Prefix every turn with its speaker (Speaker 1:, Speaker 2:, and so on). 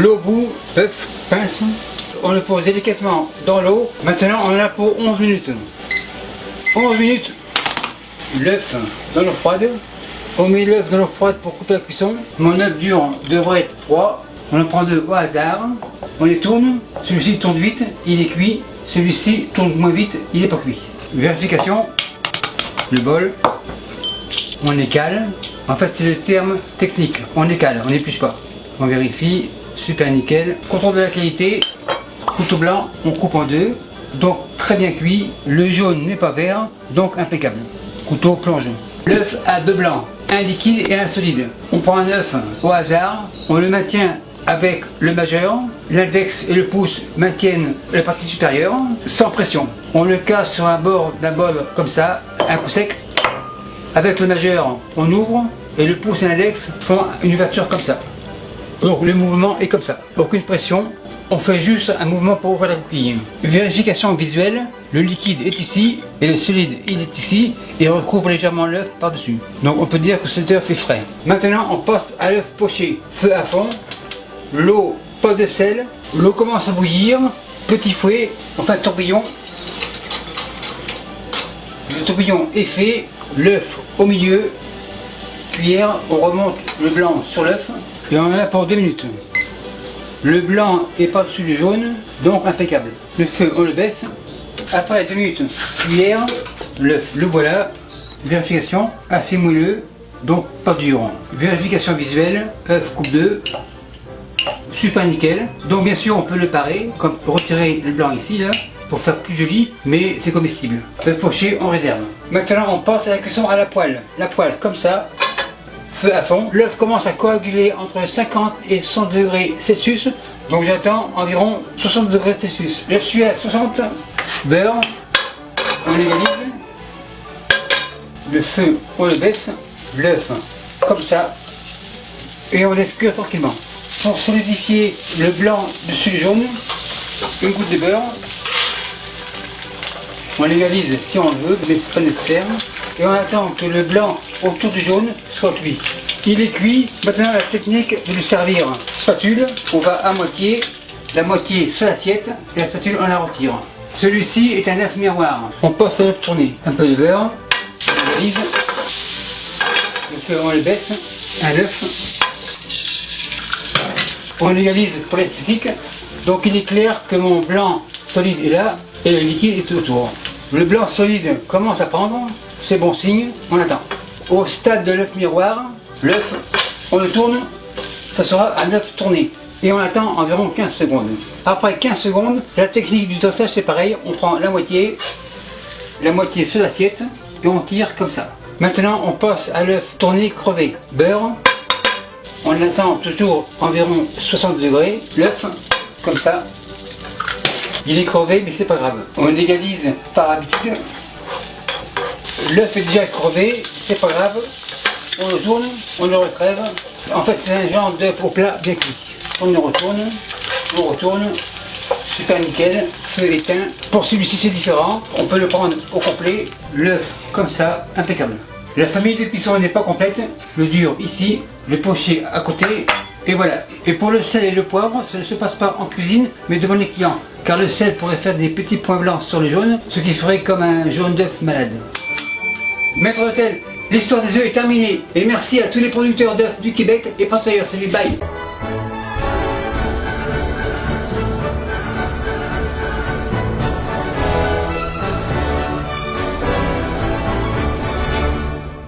Speaker 1: l'eau bout, œuf, pince. On le pose délicatement dans l'eau. Maintenant on en a pour 11 minutes. 11 minutes, l'œuf dans l'eau froide. On met l'œuf dans l'eau froide pour couper la cuisson. Mon œuf dur devrait être froid. On en prend deux au hasard. On les tourne. Celui-ci tourne vite, il est cuit. Celui-ci tourne moins vite, il n'est pas cuit. Vérification. Le bol. On écale. En fait, c'est le terme technique. On écale, on n'épluche pas. On vérifie. Super nickel. Contrôle de la qualité. Couteau blanc, on coupe en deux. Donc très bien cuit. Le jaune n'est pas vert, donc impeccable. Couteau plonge. L'œuf a deux blancs, un liquide et un solide. On prend un œuf au hasard, on le maintient avec le majeur, l'index et le pouce maintiennent la partie supérieure, sans pression. On le casse sur un bord d'un bol comme ça, un coup sec. Avec le majeur, on ouvre et le pouce et l'index font une ouverture comme ça. Donc le mouvement est comme ça, aucune pression. On fait juste un mouvement pour ouvrir la coquille. Vérification visuelle, le liquide est ici et le solide il est ici et recouvre légèrement l'œuf par-dessus. Donc on peut dire que cet œuf est frais. Maintenant on passe à l'œuf poché. Feu à fond, l'eau, pas de sel, l'eau commence à bouillir, petit fouet, enfin tourbillon. Le tourbillon est fait, l'œuf au milieu, cuillère, on remonte le blanc sur l'œuf et on en a pour 2 minutes. Le blanc est par-dessus le jaune, donc impeccable. Le feu, on le baisse. Après 2 minutes, cuillère, l'œuf, le voilà. Vérification, assez moelleux, donc pas dur. Vérification visuelle, œuf coupe 2. Super nickel. Donc bien sûr, on peut le parer, comme retirer le blanc ici, là, pour faire plus joli, mais c'est comestible. Œuf poché, on réserve. Maintenant, on passe à la cuisson à la poêle. La poêle, comme ça. Feu à fond. L'œuf commence à coaguler entre 50 et 60 degrés Celsius. Donc j'attends environ 60 degrés Celsius. Je suis à 60. Beurre. On égalise. Le feu, on le baisse. L'œuf, comme ça. Et on laisse cuire tranquillement. Pour solidifier le blanc dessus le jaune, une goutte de beurre. On l'égalise si on le veut, mais c'est pas nécessaire. Et on attend que le blanc autour du jaune soit cuit. Il est cuit, maintenant la technique de lui servir spatule. On va à moitié, la moitié sur l'assiette et la spatule on la retire. Celui-ci est un œuf miroir. On passe à l'œuf tourné. Un peu de beurre, on égalise. Le feu on le baisse, un œuf. On égalise pour l'esthétique. Donc il est clair que mon blanc solide est là et le liquide est autour. Le blanc solide commence à prendre. C'est bon signe, on attend. Au stade de l'œuf miroir, l'œuf, on le tourne, ça sera un œuf tourné. Et on attend environ 15 secondes. Après 15 secondes, la technique du tossage c'est pareil, on prend la moitié sur l'assiette et on tire comme ça. Maintenant on passe à l'œuf tourné crevé. Beurre, on attend toujours environ 60 degrés, l'œuf, comme ça. Il est crevé mais c'est pas grave. On l'égalise par habitude. L'œuf est déjà crevé, c'est pas grave. On le tourne, on le recrève. En fait, c'est un genre d'œuf au plat bien cuit. On le retourne, super nickel, feu éteint. Pour celui-ci, c'est différent. On peut le prendre au complet, l'œuf comme ça, impeccable. La famille de cuisson n'est pas complète. Le dur ici, le poché à côté, et voilà. Et pour le sel et le poivre, ça ne se passe pas en cuisine, mais devant les clients. Car le sel pourrait faire des petits points blancs sur le jaune, ce qui ferait comme un jaune d'œuf malade. Maître d'hôtel, l'histoire des œufs est terminée et merci à tous les producteurs d'œufs du Québec et postérieurs. Salut, bye.